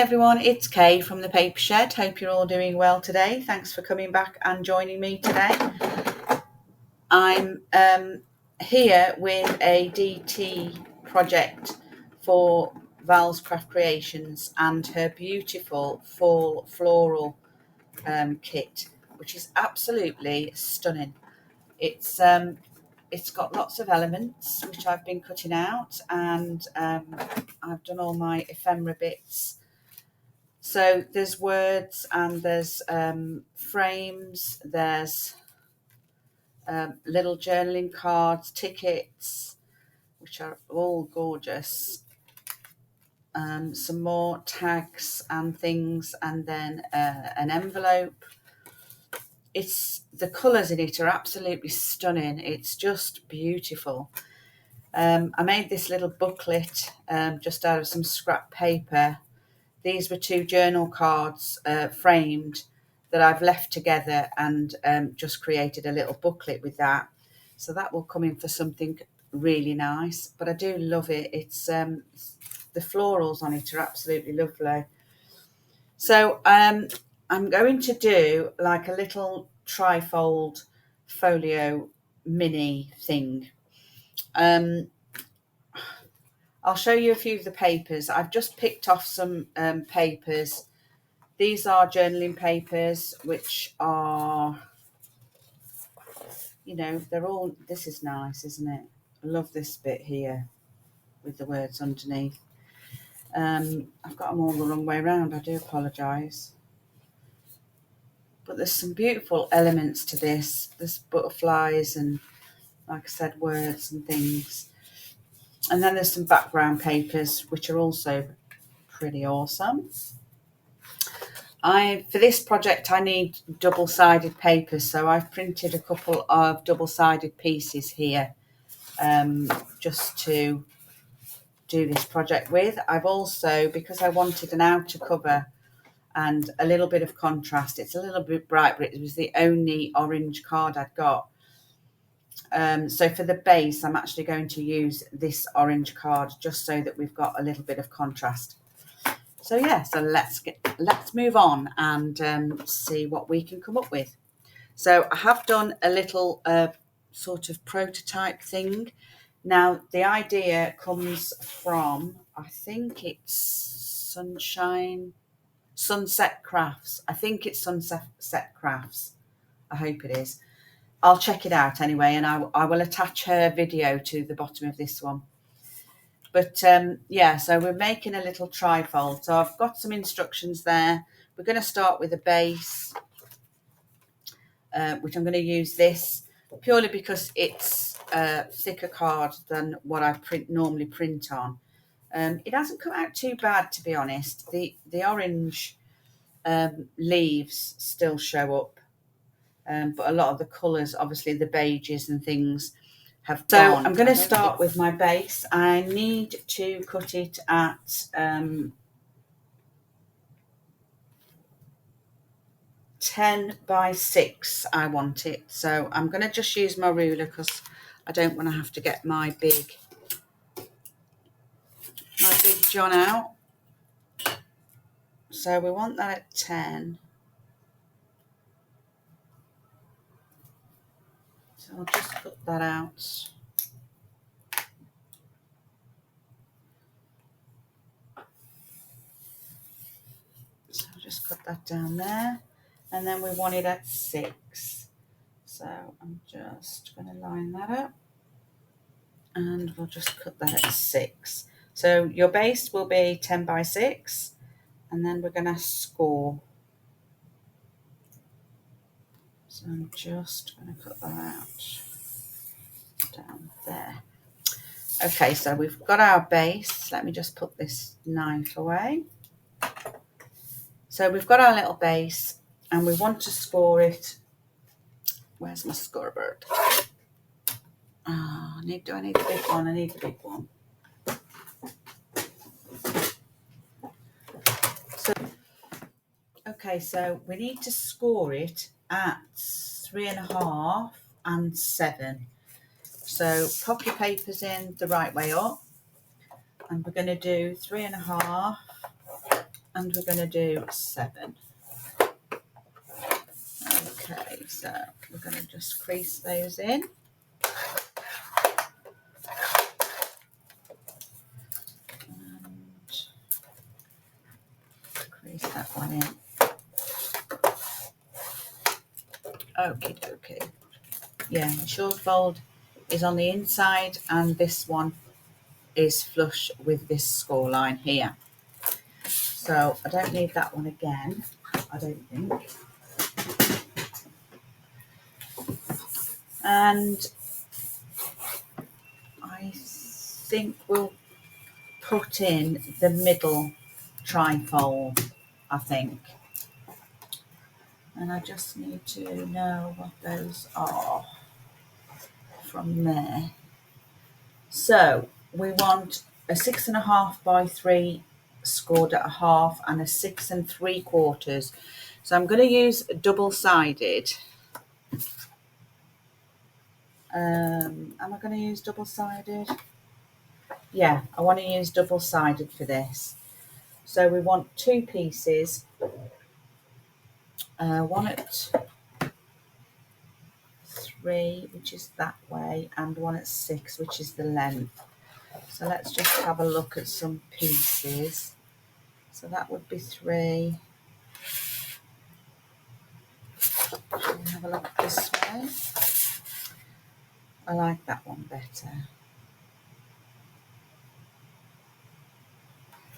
everyone, it's Kay from the Paper Shed. Hope you're all doing well today. Thanks for coming back and joining me today. I'm here with a DT project for Vals Crafts Creations and her beautiful Fall Floral kit, which is absolutely stunning. It's got lots of elements which I've been cutting out, and I've done all my ephemera bits. So there's words and there's frames, there's little journaling cards, tickets, which are all gorgeous, some more tags and things, and then an envelope. The colours in it are absolutely stunning. It's just beautiful. I made this little booklet just out of some scrap paper. These were 2 journal cards framed that I've left together, and just created a little booklet with that. So that will come in for something really nice. But I do love it. It's the florals on it are absolutely lovely. So I'm going to do like a little trifold folio mini thing. I'll show you a few of the papers. I've just picked off some papers. These are journaling papers, which are, you know, they're all, this is nice, isn't it? I love this bit here with the words underneath. I've got them all the wrong way around. I do apologise. But there's some beautiful elements to this. There's butterflies and, like I said, words and things. And then there's some background papers, which are also pretty awesome. For this project, I need double-sided paper, so I've printed a couple of double-sided pieces here just to do this project with. I've also, because I wanted an outer cover and a little bit of contrast, it's a little bit bright, but it was the only orange card I'd got. So for the base, I'm actually going to use this orange card just so that we've got a little bit of contrast. So yeah, so let's move on and see what we can come up with. So I have done a little sort of prototype thing. Now the idea comes from, I think it's Sunset Crafts. I think it's Sunset Crafts. I hope it is. I'll check it out anyway, and I will attach her video to the bottom of this one. But yeah, so we're making a little trifold. So I've got some instructions there. We're going to start with a base, which I'm going to use this purely because it's a thicker card than what I normally print on. It hasn't come out too bad, to be honest. The orange leaves still show up. But a lot of the colours, obviously the beiges and things, have gone. So I'm going to start with my base. I need to cut it at 10 by 6. I want it. So I'm going to just use my ruler because I don't want to have to get my big John out. So we want that at 10. So I'll just cut that out. So I'll just cut that down there. And then we want it at 6. So I'm just going to line that up. And we'll just cut that at 6. So your base will be 10 by 6. And then we're going to score. So I'm just going to cut that out down there. Okay, so we've got our base. Let me just put this knife away. So we've got our little base and we want to score it. Where's my scoreboard? Oh, do I need the big one? I need the big one. Okay, so we need to score it at 3.5 and 7. So pop your papers in the right way up, and we're going to do 3.5 and we're going to do 7. Okay, so we're going to just crease those in. And crease that one in. Okie dokie. Yeah, the short fold is on the inside and this one is flush with this score line here. So I don't need that one again, I don't think. And I think we'll put in the middle trifold, I think. And I just need to know what those are from there. So we want a 6.5 by 3 scored at a half and a 6 3/4. So I'm going to use double-sided. Am I going to use double-sided? Yeah, I want to use double-sided for this. So we want 2 pieces, one at 3, which is that way, and one at 6, which is the length. So let's just have a look at some pieces. So that would be 3. Shall we have a look at this way? I like that one better.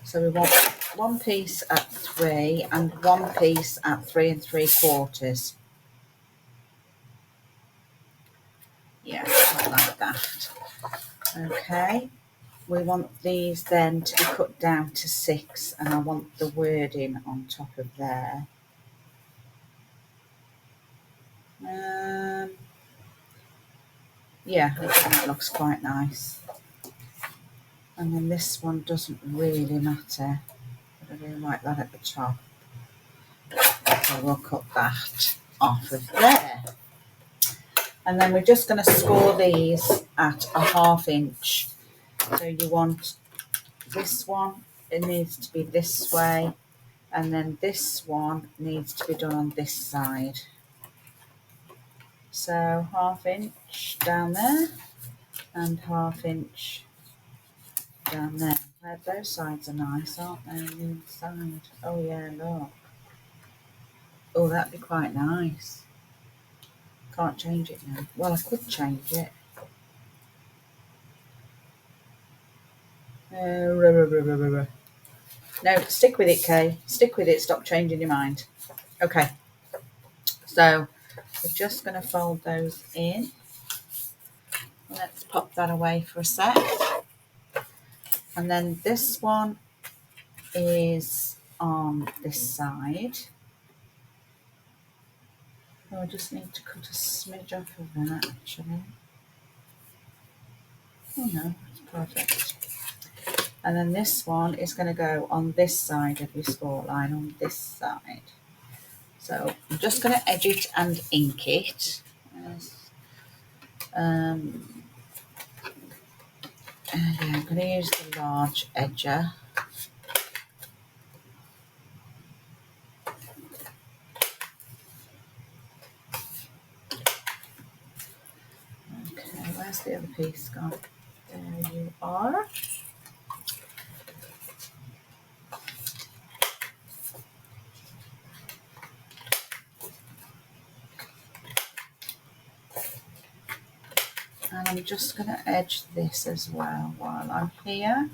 So we want 1 piece at 3 and 1 piece at 3 3/4. Yeah, I like that. Okay, we want these then to be cut down to 6 and I want the wording on top of there. Yeah, I think that looks quite nice. And then this one doesn't really matter, but I really like that at the top. So we'll cut that off of there. And then we're just going to score these at a 1/2 inch. So you want this one, it needs to be this way, and then this one needs to be done on this side. So 1/2 inch down there and 1/2 inch down there. Those sides are nice, aren't they, on the inside? Oh yeah, look. Oh, that'd be quite nice. Can't change it now. Well, I could change it. No, stick with it, Kay. Stick with it. Stop changing your mind. Okay. So we're just going to fold those in. Let's pop that away for a sec. And then this one is on this side. Oh, I just need to cut a smidge off of that, actually. Oh no, it's perfect. And then this one is going to go on this side of your score line, on this side. So I'm just going to edge it and ink it. Yeah, I'm going to use the large edger. Okay, where's the other piece gone? There you are. And I'm just going to edge this as well while I'm here.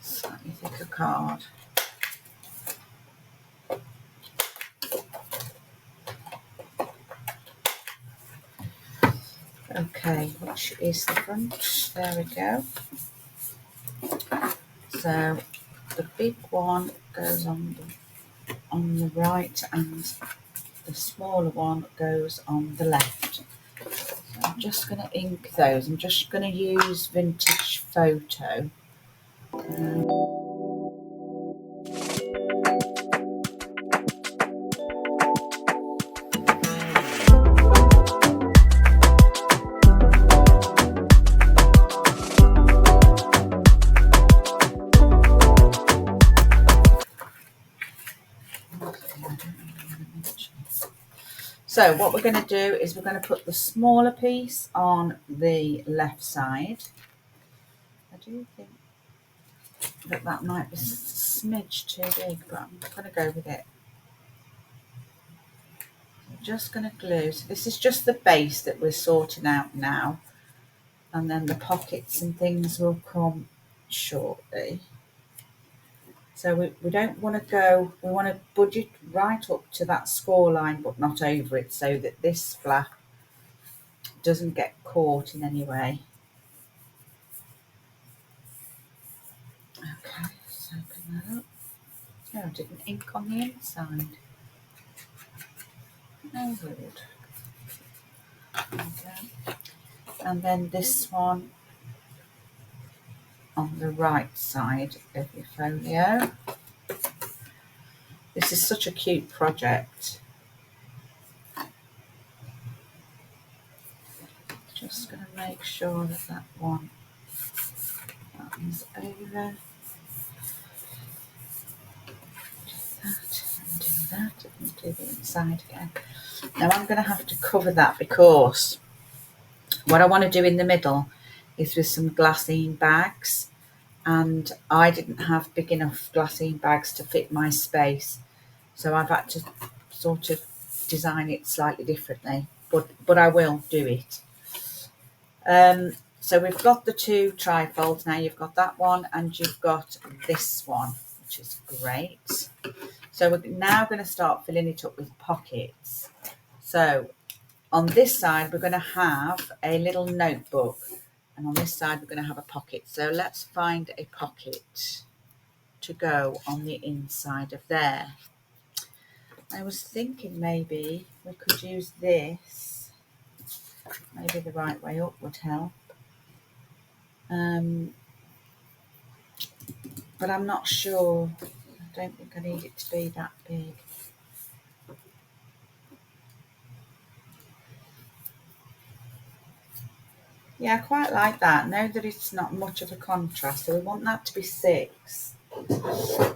Slightly thicker card. Okay, which is the front? There we go. So the big one goes on the right and the smaller one goes on the left. So I'm just going to ink those. I'm just going to use Vintage Photo. So what we're going to do is we're going to put the smaller piece on the left side. I do think that might be a smidge too big, but I'm going to go with it. I'm just going to glue. So this is just the base that we're sorting out now, and then the pockets and things will come shortly. So we don't want to go, we want to budget right up to that score line but not over it, so that this flap doesn't get caught in any way. Okay, let's open that up. Oh, I didn't ink on the inside. Oh, rude. Okay. And then this one on the right side of your folio. This is such a cute project. Just going to make sure that that one's over. Do that and do the inside again. Now I'm going to have to cover that because what I want to do in the middle is with some glassine bags, and I didn't have big enough glassine bags to fit my space, so I've had to sort of design it slightly differently, but I will do it. So we've got the two trifolds now. You've got that one and you've got this one, which is great. So we're now going to start filling it up with pockets. So on this side, we're going to have a little notebook, and on this side, we're going to have a pocket. So let's find a pocket to go on the inside of there. I was thinking maybe we could use this. Maybe the right way up would help. But I'm not sure. I don't think I need it to be that big. Yeah, I quite like that. Know that it's not much of a contrast, so we want that to be 6. So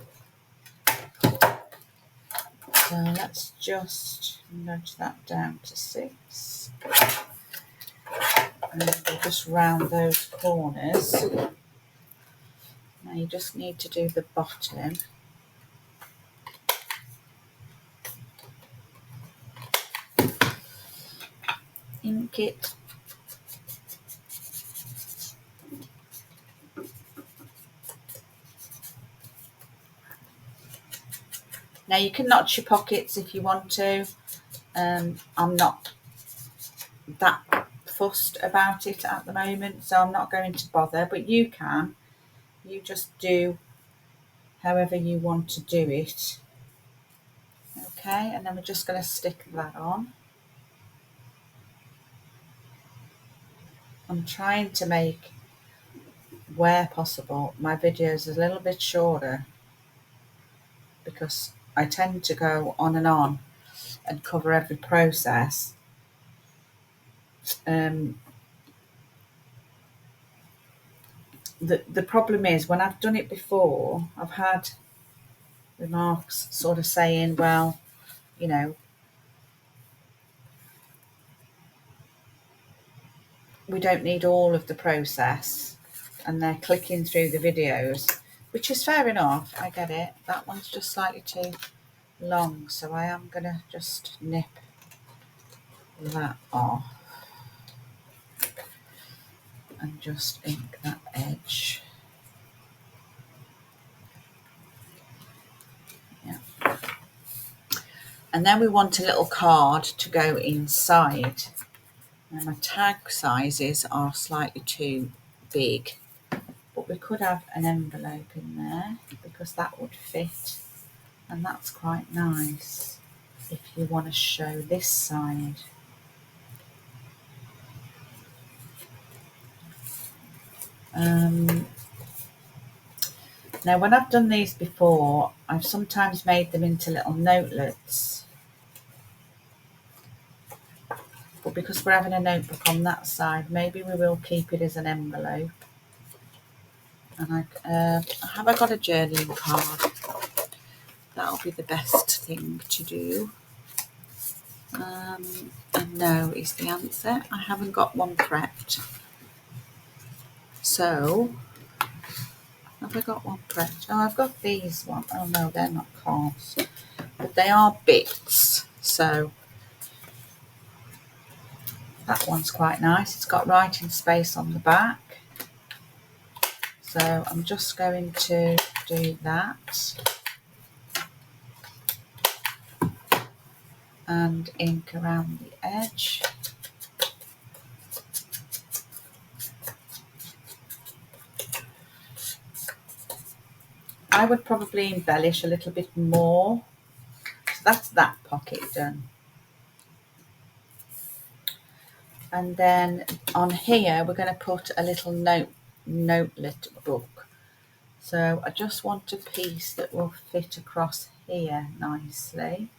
let's just nudge that down to 6. And we'll just round those corners. Now you just need to do the bottom. Ink it. Now you can notch your pockets if you want to. I'm not that fussed about it at the moment, so I'm not going to bother, but you can. You just do however you want to do it. Okay, and then we're just going to stick that on. I'm trying to make, where possible, my videos a little bit shorter, because I tend to go on and cover every process. The problem is, when I've done it before, I've had remarks sort of saying, well, you know, we don't need all of the process, and they're clicking through the videos, which is fair enough. I get it. That one's just slightly too long, so I am going to just nip that off and just ink that edge. Yeah. And then we want a little card to go inside. Now my tag sizes are slightly too big, but we could have an envelope in there because that would fit, and that's quite nice if you want to show this side. Now when I've done these before, I've sometimes made them into little notelets, but because we're having a notebook on that side, maybe we will keep it as an envelope. And have I got a journaling card? That'll be the best thing to do. And no is the answer. I haven't got one prepped. So, have I got one prepped? Oh, I've got these ones. Oh no, they're not cards. But they are bits. So, that one's quite nice. It's got writing space on the back. So, I'm just going to do that. And ink around the edge. I would probably embellish a little bit more. So that's that pocket done. And then on here, we're going to put a little notelet book. So I just want a piece that will fit across here nicely.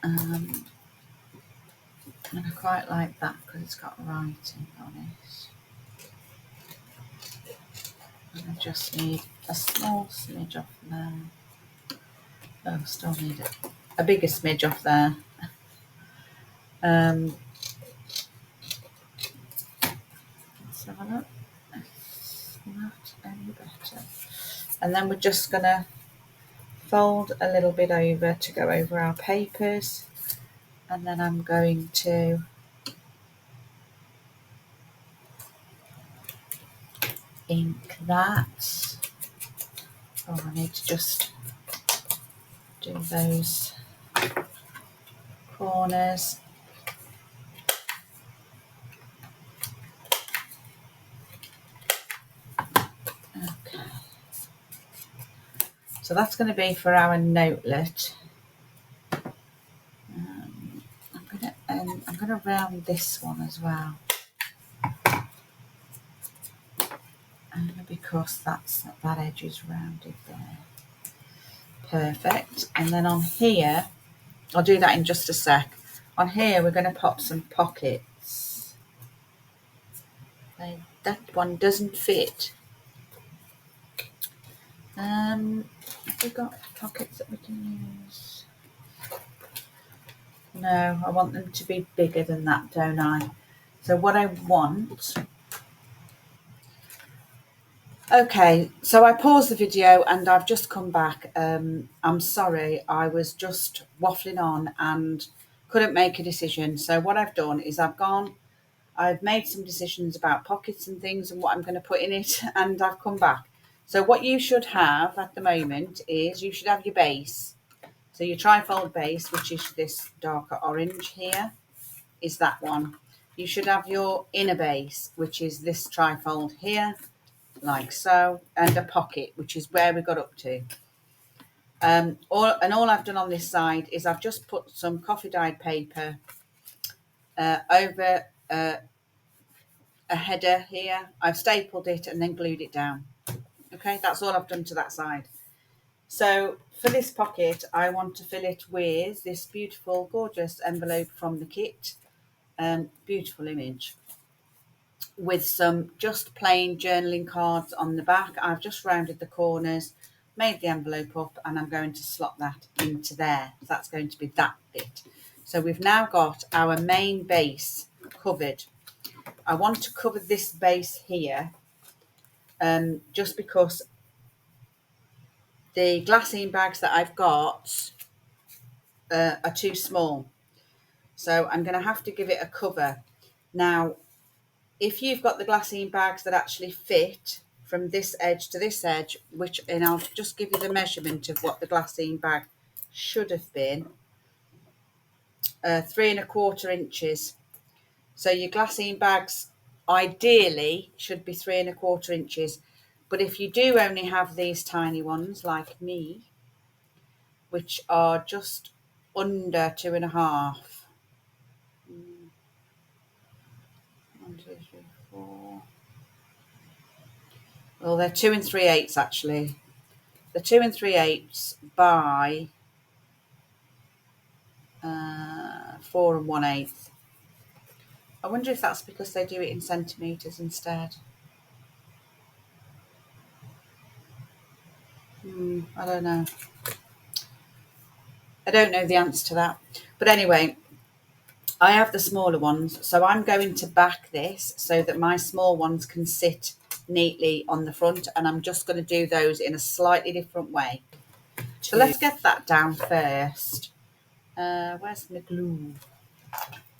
And I quite like that because it's got writing on it. And I just need a small smidge off there. Oh, still need a bigger smidge off there. Let's have a look. It's not any better. And then we're just going to fold a little bit over to go over our papers. And then I'm going to ink that. Oh, I need to just do those corners. Okay. So that's going to be for our notelet. I'm going to round this one as well. Because that edge is rounded there. Perfect. And then on here, I'll do that in just a sec. On here, we're going to pop some pockets. That one doesn't fit. Have we got pockets that we can use? No, I want them to be bigger than that, don't I? So what I want... Okay, so I paused the video and I've just come back. I'm sorry, I was just waffling on and couldn't make a decision. So what I've done is I've made some decisions about pockets and things and what I'm going to put in it, and I've come back. So what you should have at the moment is you should have your base. So your trifold base, which is this darker orange here, is that one. You should have your inner base, which is this trifold here, like so, and a pocket, which is where we got up to. All I've done on this side is I've just put some coffee dyed paper over a header here. I've stapled it and then glued it down. Okay, that's all I've done to that side. So for this pocket, I want to fill it with this beautiful, gorgeous envelope from the kit. Beautiful image. With some just plain journaling cards on the back. I've just rounded the corners, made the envelope up, and I'm going to slot that into there. So that's going to be that bit. So we've now got our main base covered. I want to cover this base here just because the glassine bags that I've got are too small. So I'm going to have to give it a cover. Now, if you've got the glassine bags that actually fit from this edge to this edge, and I'll just give you the measurement of what the glassine bag should have been, 3¼ inches. So your glassine bags ideally should be 3¼ inches. But if you do only have these tiny ones like me, which are just under 2½. 1, 2, 3, 4. Well, they're 2 3/8 actually. They're 2 3/8 by 4 1/8. I wonder if that's because they do it in centimetres instead. I don't know. I don't know the answer to that. But anyway, I have the smaller ones, so I'm going to back this so that my small ones can sit neatly on the front, and I'm just going to do those in a slightly different way. So let's get that down first. Where's my glue?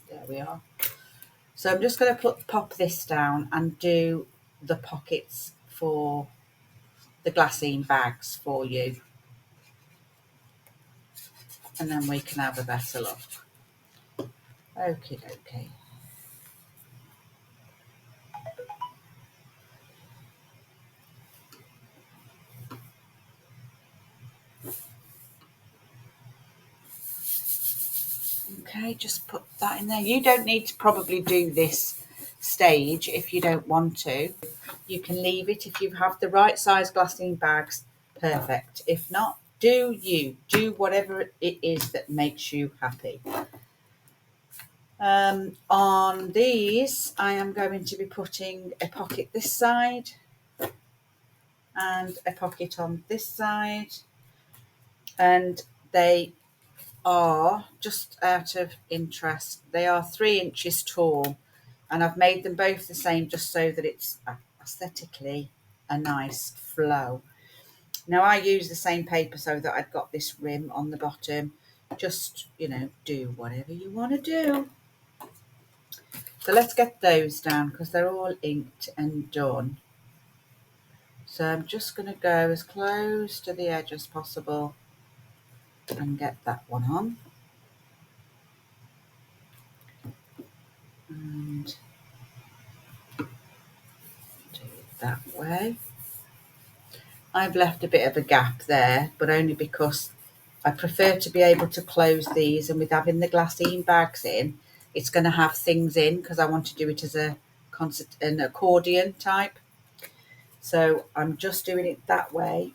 There we are. So I'm just going to pop this down and do the pockets for the glassine bags for you, and then we can have a better look. Okay. Okay, just put that in there. You don't need to probably do this stage if you don't want to. You can leave it if you have the right size glassine bags. Perfect. If not, do whatever it is that makes you happy. On these, I am going to be putting a pocket this side and a pocket on this side, and they are, just out of interest, they are 3 inches tall, and I've made them both the same just so that it's aesthetically a nice flow. Now I use the same paper so that I've got this rim on the bottom. Just, do whatever you want to do. So let's get those down because they're all inked and done. So I'm just going to go as close to the edge as possible and get that one on. And do it that way. I've left a bit of a gap there, but only because I prefer to be able to close these, and with having the glassine bags in, it's going to have things in because I want to do it as an accordion type. So I'm just doing it that way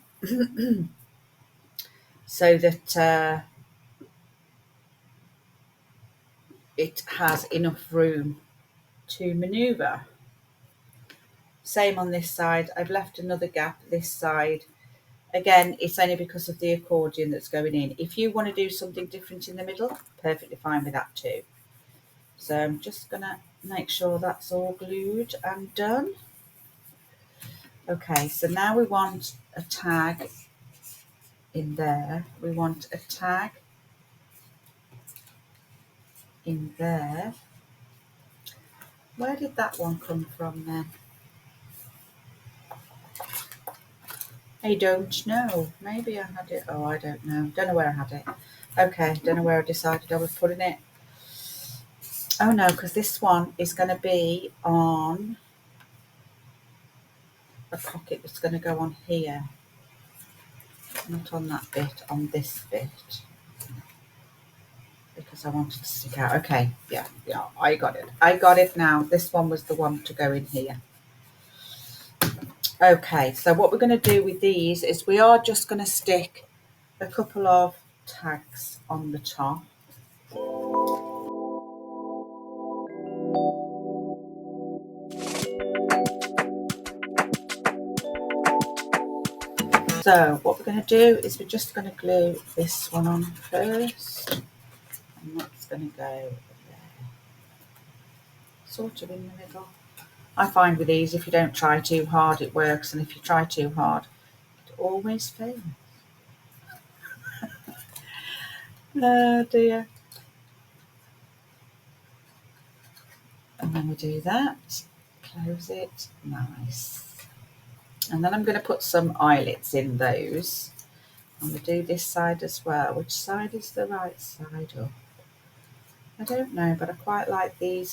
so that it has enough room to maneuver. Same on this side. I've left another gap this side. Again, it's only because of the accordion that's going in. If you want to do something different in the middle, perfectly fine with that too. So I'm just going to make sure that's all glued and done. Okay, so now we want a tag in there. We want a tag in there. Where did that one come from then? I don't know. Maybe I had it. Oh, I don't know. Don't know where I had it. Okay, don't know where I decided I was putting it. Oh no, because this one is going to be on a pocket that's going to go on here. Not on that bit, on this bit. Because I wanted to stick out. Okay, yeah, I got it. I got it now. This one was the one to go in here. Okay, so what we're going to do with these is we are just going to stick a couple of tags on the top. So what we're going to do is we're just going to glue this one on first, and that's going to go there, sort of in the middle. I find with these, if you don't try too hard, it works, and if you try too hard, it always fails. Oh dear. And then we do that, close it, nice. And then I'm going to put some eyelets in those. I'm going to do this side as well. Which side is the right side up? I don't know, but I quite like the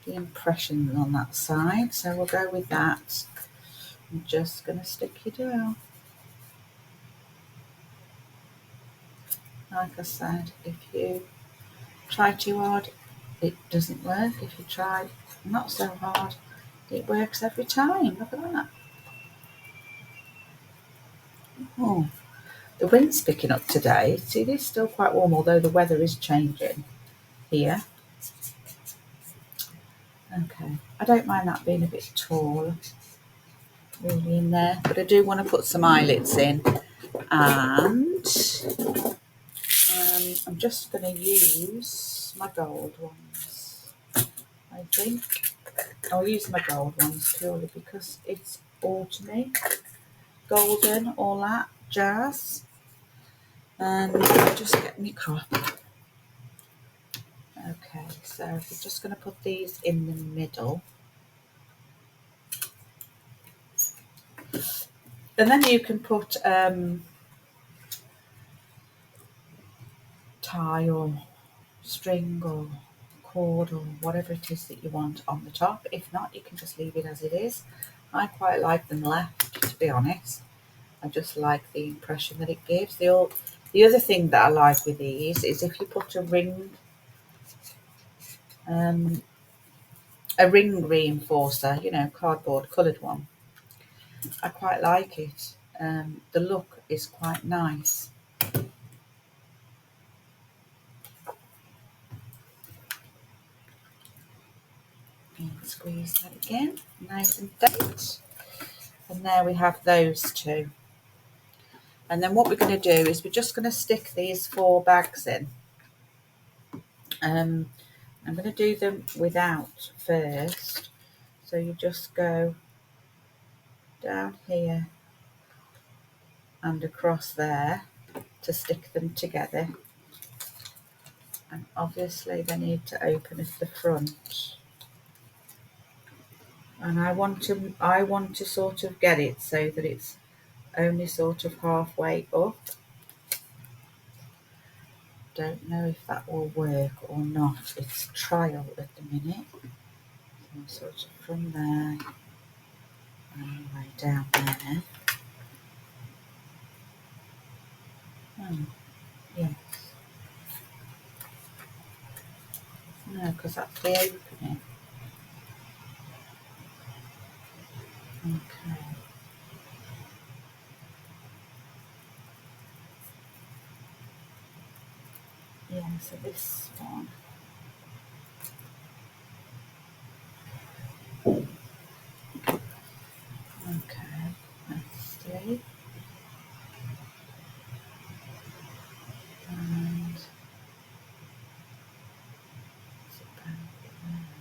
impressions on that side. So we'll go with that. I'm just going to stick you down. Like I said, if you try too hard, it doesn't work. If you try not so hard, it works every time. Look at that. Oh, the wind's picking up today. See, it is still quite warm, although the weather is changing here. Okay, I don't mind that being a bit tall, really, in there, but I do want to put some eyelets in, and I'm just going to use my gold ones, I think. I'll use my gold ones purely because it's autumny, golden, all that jazz. And I'll just get me crop. Okay, so we're just going to put these in the middle. And then you can put tie or string or cord or whatever it is that you want on the top. If not, you can just leave it as it is. I quite like them left, to be honest. I just like the impression that it gives. The other thing that I like with these is if you put a ring reinforcer, you know, cardboard coloured one. I quite like it. The look is quite nice. And squeeze that again, nice and tight. And there we have those two. And then what we're going to do is we're just going to stick these 4 bags in. I'm going to do them without first. So you just go down here and across there to stick them together. And obviously they need to open at the front. And I want to sort of get it so that it's only sort of halfway up. Don't know if that will work or not. It's trial at the minute. So sort of from there and way down there. Oh, yes. No, because that's the opening. Okay. Yeah, so this one. Okay, let's see. And it's about there.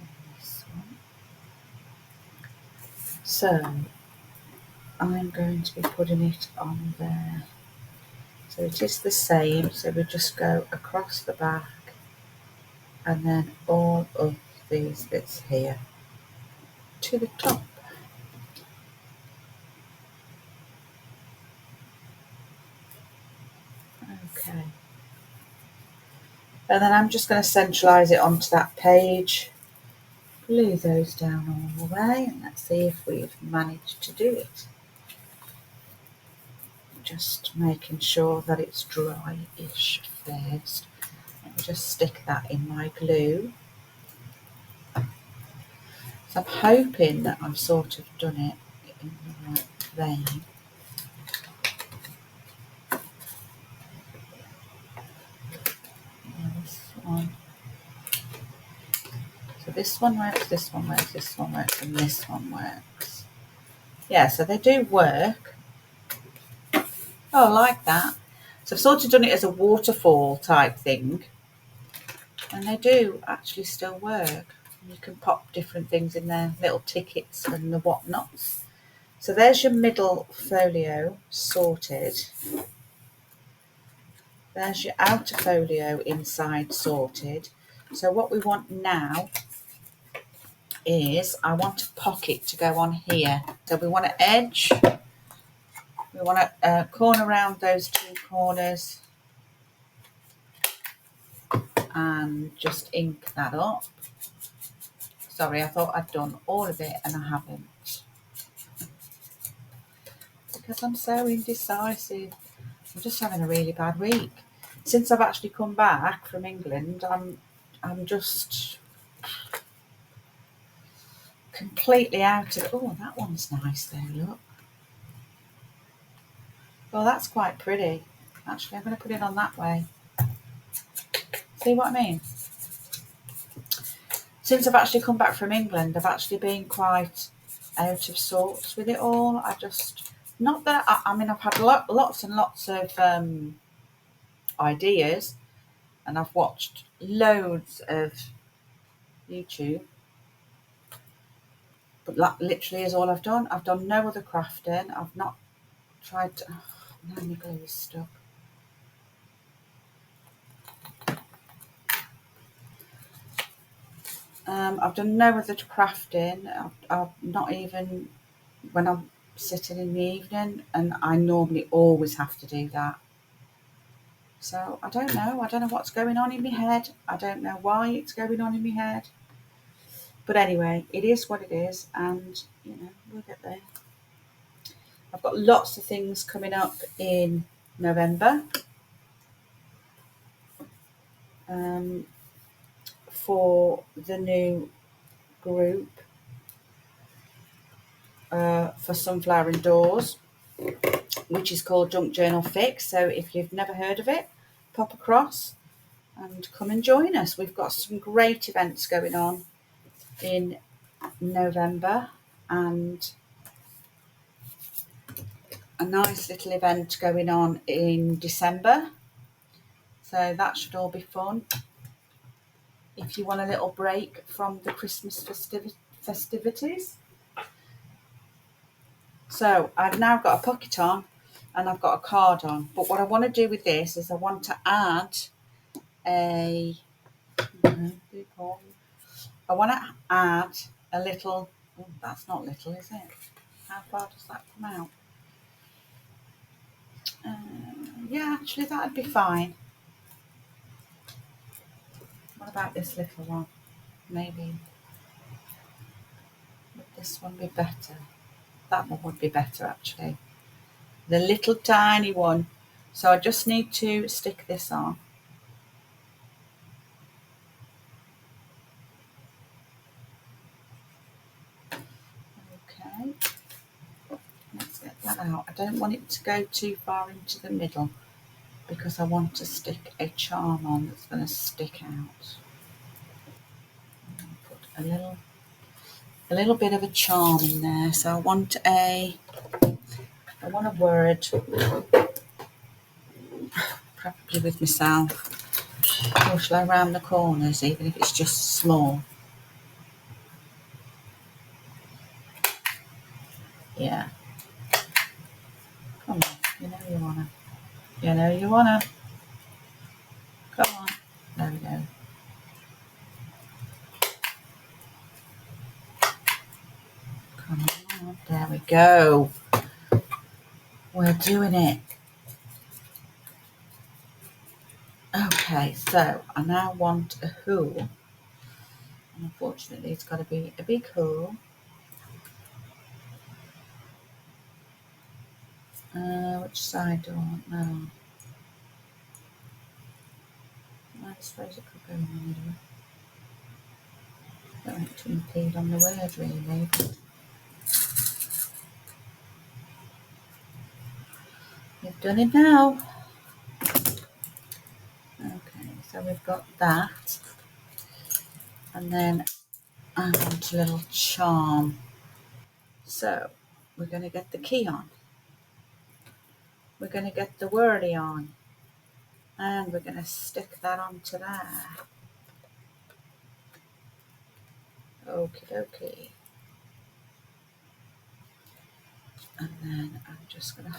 And this one. So I'm going to be putting it on there. So it is the same, so we just go across the back and then all of these bits here to the top. Okay. And then I'm just going to centralise it onto that page. Glue those down all the way and let's see if we've managed to do it. Just making sure that it's dry-ish first. Let me just stick that in my glue. So I'm hoping that I've sort of done it in the right vein. Yeah, this one. So this one works, this one works, this one works, and this one works. Yeah, so they do work. Oh, I like that. So I've sort of done it as a waterfall type thing. And they do actually still work. You can pop different things in there, little tickets and the whatnots. So there's your middle folio sorted. There's your outer folio inside sorted. So what we want now is I want a pocket to go on here. So we want an edge. We want to corner around those 2 corners and just ink that up. Sorry, I thought I'd done all of it and I haven't. Because I'm so indecisive. I'm just having a really bad week. Since I've actually come back from England, I'm just completely out of. Oh, that one's nice though, look. Well, that's quite pretty. Actually, I'm going to put it on that way. See what I mean? Since I've actually come back from England, I've actually been quite out of sorts with it all. I just not that I mean, I've had lots and lots of ideas, and I've watched loads of YouTube, but that literally is all I've done. I've done no other crafting. I've not tried to, now my glue is stuck. I've done no other crafting. I've not even when I'm sitting in the evening, and I normally always have to do that. So I don't know. I don't know what's going on in my head. I don't know why it's going on in my head. But anyway, it is what it is, and we'll get there. I've got lots of things coming up in November for the new group for Sunflower Indoors, which is called Junk Journal Fix. So if you've never heard of it, pop across and come and join us. We've got some great events going on in November, and a nice little event going on in December. So that should all be fun. If you want a little break from the Christmas festivities. So I've now got a pocket on and I've got a card on. But what I want to do with this is I want to add a little, oh, that's not little, is it? How far does that come out? Yeah, actually that'd be fine. What about this little one? Maybe would this one be better? That one would be better actually. The little tiny one. So I just need to stick this on. Okay. Let's get that out. I don't want it to go too far into the middle because I want to stick a charm on that's going to stick out. Put a little bit of a charm in there. So I want a word, probably with myself. Or shall I round the corners, even if it's just small? Yeah. Come on, you know you wanna. You know you wanna. Come on. There we go. Come on. There we go. We're doing it. Okay, so I now want a hool. And unfortunately, it's got to be a big hool. Which side do I want now? I suppose it could go in the middle. Don't want to impede on the word, really. But we've done it now. Okay, so we've got that. And then I want a little charm. So we're going to get the key on. We're going to get the wordy on. And we're going to stick that onto there. Okie dokie. And then I'm just going to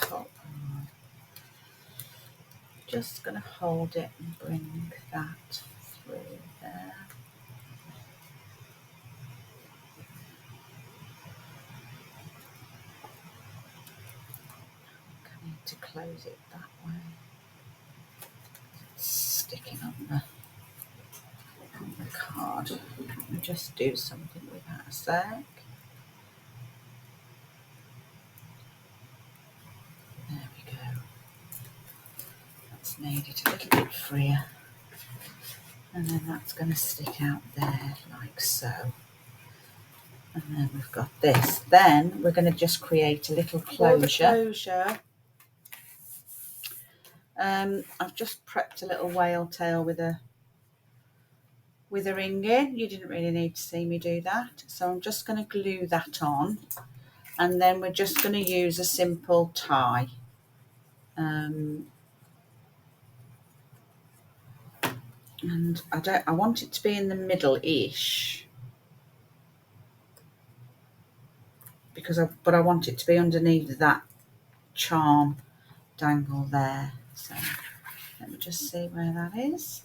hold it and bring that through there. I need to close it that way. It's sticking on the card. Let me just do something with that a sec. There we go. That's made it a little bit freer. And then that's going to stick out there like so. And then we've got this. Then we're going to just create a little closure. I've just prepped a little whale tail with a ring in. You didn't really need to see me do that. So I'm just going to glue that on. And then we're just going to use a simple tie. And I want it to be in the middle-ish, but I want it to be underneath that charm dangle there. So let me just see where that is.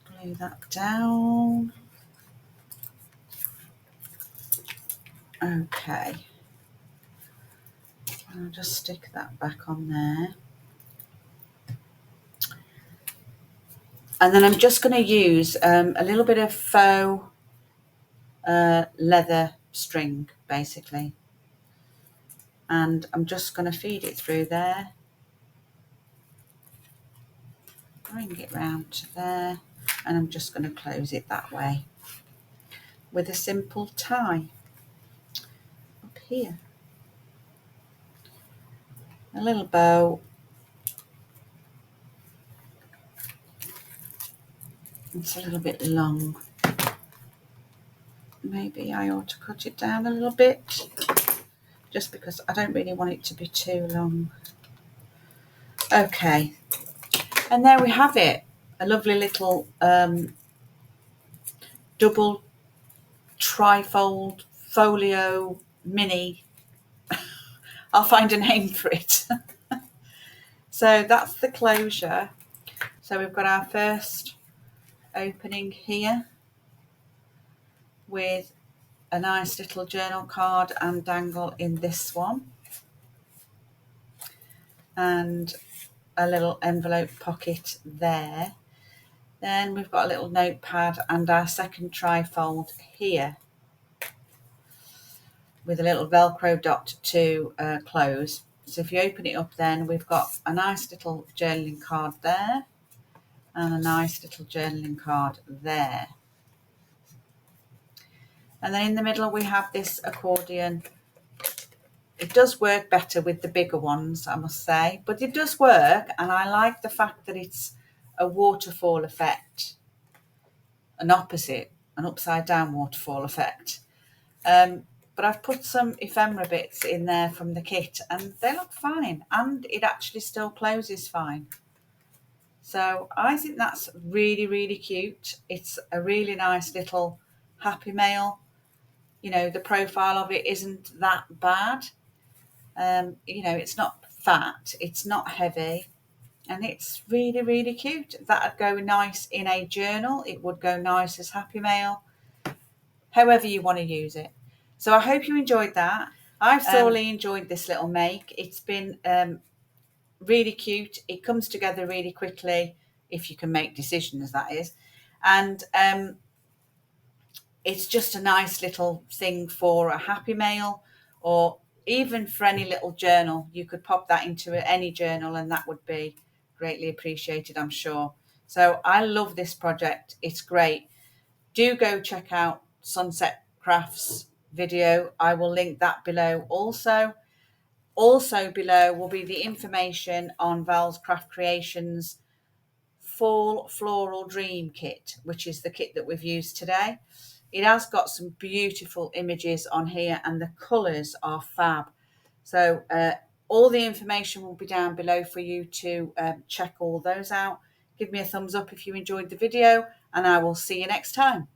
Glue that down. Okay. I'll just stick that back on there. And then I'm just going to use a little bit of faux leather string, basically. And I'm just going to feed it through there. Bring it round to there. And I'm just going to close it that way with a simple tie up here. A little bow. It's a little bit long. Maybe I ought to cut it down a little bit, just because I don't really want it to be too long. Okay, and there we have it. A lovely little double trifold folio mini. I'll find a name for it. So that's the closure. So we've got our first opening here with a nice little journal card and dangle in this one, and a little envelope pocket there. Then we've got a little notepad and our second trifold here with a little Velcro dot to close. So if you open it up, then we've got a nice little journaling card there and a nice little journaling card there. And then in the middle we have this accordion. It does work better with the bigger ones, I must say, but it does work, and I like the fact that it's a waterfall effect, an upside down waterfall effect. But I've put some ephemera bits in there from the kit and they look fine, and it actually still closes fine. So I think that's really, really cute. It's a really nice little happy mail. You know, the profile of it isn't that bad. You know, it's not fat, it's not heavy, and it's really, really cute. That'd go nice in a journal. It would go nice as happy mail, however you want to use it. So I hope you enjoyed that. I've thoroughly enjoyed this little make. It's been really cute. It comes together really quickly, if you can make decisions, that is. And it's just a nice little thing for a happy mail, or even for any little journal. You could pop that into any journal and that would be greatly appreciated, I'm sure. So I love this project. It's great. Do go check out Sunset Crafts video. I will link that below also. Also below will be the information on Vals Crafts Creations Fall Floral Dream kit, which is the kit that we've used today. It has got some beautiful images on here and the colours are fab. So all the information will be down below for you to check all those out. Give me a thumbs up if you enjoyed the video, and I will see you next time.